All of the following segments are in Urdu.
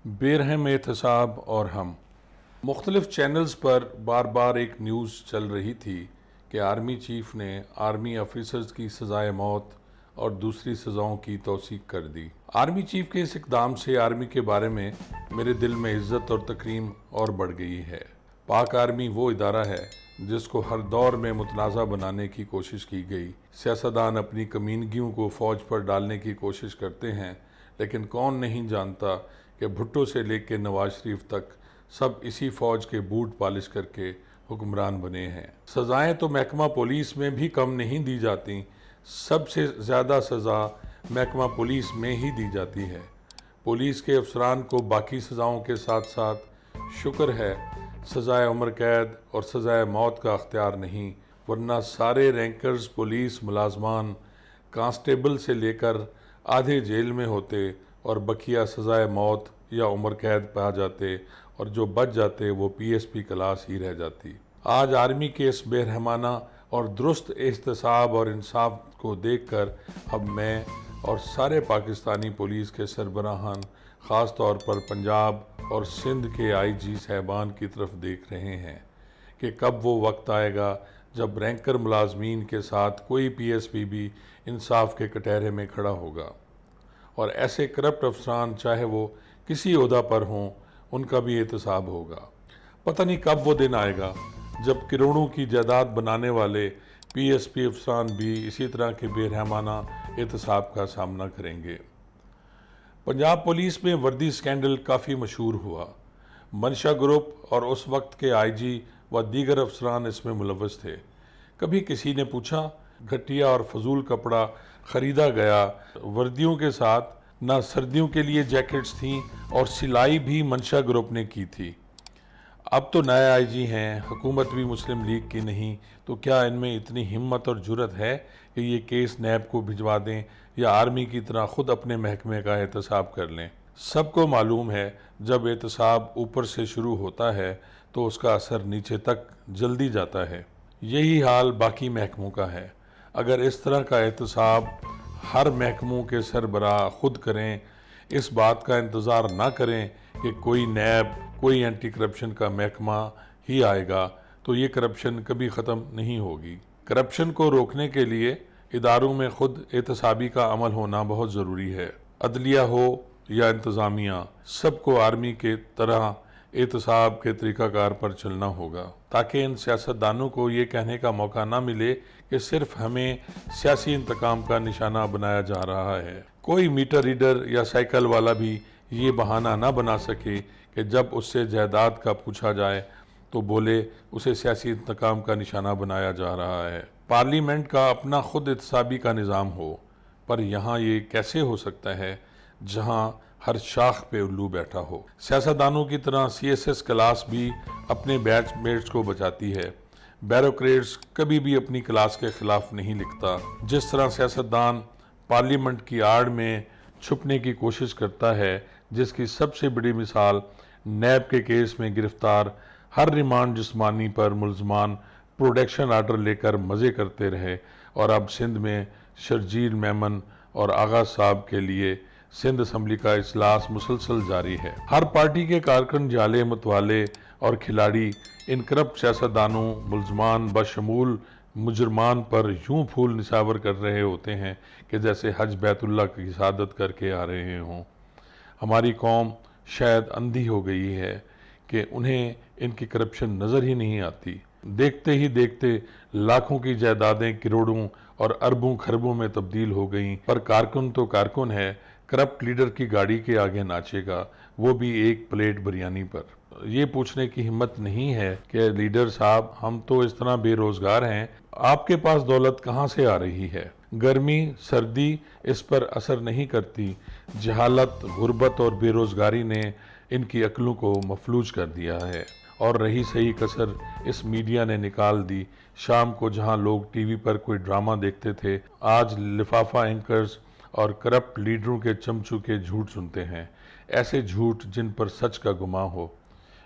بے-رحم احتساب اور ہم مختلف چینلز پر بار بار ایک نیوز چل رہی تھی کہ آرمی چیف نے آرمی آفیسرز کی سزائے موت اور دوسری سزاؤں کی توثیق کر دی۔ آرمی چیف کے اس اقدام سے آرمی کے بارے میں میرے دل میں عزت اور تکریم اور بڑھ گئی ہے۔ پاک آرمی وہ ادارہ ہے جس کو ہر دور میں متنازع بنانے کی کوشش کی گئی۔ سیاستدان اپنی کمینگیوں کو فوج پر ڈالنے کی کوشش کرتے ہیں، لیکن کون نہیں جانتا کہ بھٹو سے لے کے نواز شریف تک سب اسی فوج کے بوٹ پالش کر کے حکمران بنے ہیں۔ سزائیں تو محکمہ پولیس میں بھی کم نہیں دی جاتی، سب سے زیادہ سزا محکمہ پولیس میں ہی دی جاتی ہے۔ پولیس کے افسران کو باقی سزاؤں کے ساتھ ساتھ شکر ہے سزائے عمر قید اور سزائے موت کا اختیار نہیں، ورنہ سارے رینکرز پولیس ملازمان کانسٹیبل سے لے کر آدھے جیل میں ہوتے اور بقیہ سزائے موت یا عمر قید پا جاتے، اور جو بچ جاتے وہ پی ایس پی کلاس ہی رہ جاتی۔ آج آرمی کے اس بے رحمانہ اور درست احتساب اور انصاف کو دیکھ کر اب میں اور سارے پاکستانی پولیس کے سربراہان خاص طور پر پنجاب اور سندھ کے آئی جی صاحبان کی طرف دیکھ رہے ہیں کہ کب وہ وقت آئے گا جب رینکر ملازمین کے ساتھ کوئی پی ایس پی بھی انصاف کے کٹہرے میں کھڑا ہوگا، اور ایسے کرپٹ افسران چاہے وہ کسی عہدہ پر ہوں ان کا بھی احتساب ہوگا۔ پتہ نہیں کب وہ دن آئے گا جب کروڑوں کی جائیداد بنانے والے پی ایس پی افسران بھی اسی طرح کے بے رحمانہ احتساب کا سامنا کریں گے۔ پنجاب پولیس میں وردی سکینڈل کافی مشہور ہوا۔ منشا گروپ اور اس وقت کے آئی جی و دیگر افسران اس میں ملوث تھے۔ کبھی کسی نے پوچھا گھٹیا اور فضول کپڑا خریدا گیا، وردیوں کے ساتھ نہ سردیوں کے لیے جیکٹس تھیں اور سلائی بھی منشا گروپ نے کی تھی۔ اب تو نئے آئی جی ہیں، حکومت بھی مسلم لیگ کی نہیں، تو کیا ان میں اتنی ہمت اور جرت ہے کہ یہ کیس نیب کو بھجوا دیں یا آرمی کی طرح خود اپنے محکمے کا احتساب کر لیں؟ سب کو معلوم ہے جب احتساب اوپر سے شروع ہوتا ہے تو اس کا اثر نیچے تک جلدی جاتا ہے۔ یہی حال باقی محکموں کا ہے۔ اگر اس طرح کا احتساب ہر محکموں کے سربراہ خود کریں، اس بات کا انتظار نہ کریں کہ کوئی نیب، کوئی اینٹی کرپشن کا محکمہ ہی آئے گا، تو یہ کرپشن کبھی ختم نہیں ہوگی۔ کرپشن کو روکنے کے لیے اداروں میں خود احتسابی کا عمل ہونا بہت ضروری ہے۔ عدلیہ ہو یا انتظامیہ، سب کو آرمی کے طرح احتساب کے طریقہ کار پر چلنا ہوگا، تاکہ ان سیاستدانوں کو یہ کہنے کا موقع نہ ملے کہ صرف ہمیں سیاسی انتقام کا نشانہ بنایا جا رہا ہے۔ کوئی میٹر ریڈر یا سائیکل والا بھی یہ بہانہ نہ بنا سکے کہ جب اس سے جائیداد کا پوچھا جائے تو بولے اسے سیاسی انتقام کا نشانہ بنایا جا رہا ہے۔ پارلیمنٹ کا اپنا خود احتسابی کا نظام ہو، پر یہاں یہ کیسے ہو سکتا ہے جہاں ہر شاخ پہ الو بیٹھا ہو؟ سیاستدانوں کی طرح سی ایس ایس کلاس بھی اپنے بیچ میٹس کو بچاتی ہے۔ بیوروکریٹس کبھی بھی اپنی کلاس کے خلاف نہیں لکھتا۔ جس طرح سیاستدان پارلیمنٹ کی آڑ میں چھپنے کی کوشش کرتا ہے، جس کی سب سے بڑی مثال نیب کے کیس میں گرفتار ہر ریمانڈ جسمانی پر ملزمان پروٹیکشن آرڈر لے کر مزے کرتے رہے، اور اب سندھ میں شرجیل میمن اور آغا صاحب کے لیے سندھ اسمبلی کا اجلاس مسلسل جاری ہے۔ ہر پارٹی کے کارکن جالے متوالے اور کھلاڑی ان کرپٹ سیاستدانوں، ملزمان بشمول مجرمان پر یوں پھول نثار کر رہے ہوتے ہیں کہ جیسے حج بیت اللہ کی سعادت کر کے آ رہے ہوں۔ ہماری قوم شاید اندھی ہو گئی ہے کہ انہیں ان کی کرپشن نظر ہی نہیں آتی۔ دیکھتے ہی دیکھتے لاکھوں کی جائیدادیں کروڑوں اور اربوں خربوں میں تبدیل ہو گئیں، پر کارکن تو کارکن ہے، کرپٹ لیڈر کی گاڑی کے آگے ناچے گا، وہ بھی ایک پلیٹ بریانی پر۔ یہ پوچھنے کی ہمت نہیں ہے کہ لیڈر صاحب ہم تو اس طرح بے روزگار ہیں، آپ کے پاس دولت کہاں سے آ رہی ہے؟ گرمی، سردی اس پر اثر نہیں کرتی، جہالت، غربت اور بے روزگاری نے ان کی عقلوں کو مفلوج کر دیا ہے، اور رہی صحیح کسر اس میڈیا نے نکال دی۔ شام کو جہاں لوگ ٹی وی پر کوئی ڈرامہ دیکھتے تھے، آج لفافہ اینکرز اور کرپٹ لیڈروں کے چمچوں کے جھوٹ سنتے ہیں، ایسے جھوٹ جن پر سچ کا گمان ہو۔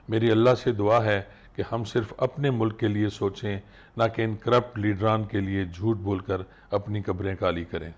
میری اللہ سے دعا ہے کہ ہم صرف اپنے ملک کے لیے سوچیں، نہ کہ ان کرپٹ لیڈران کے لیے جھوٹ بول کر اپنی قبریں کالی کریں۔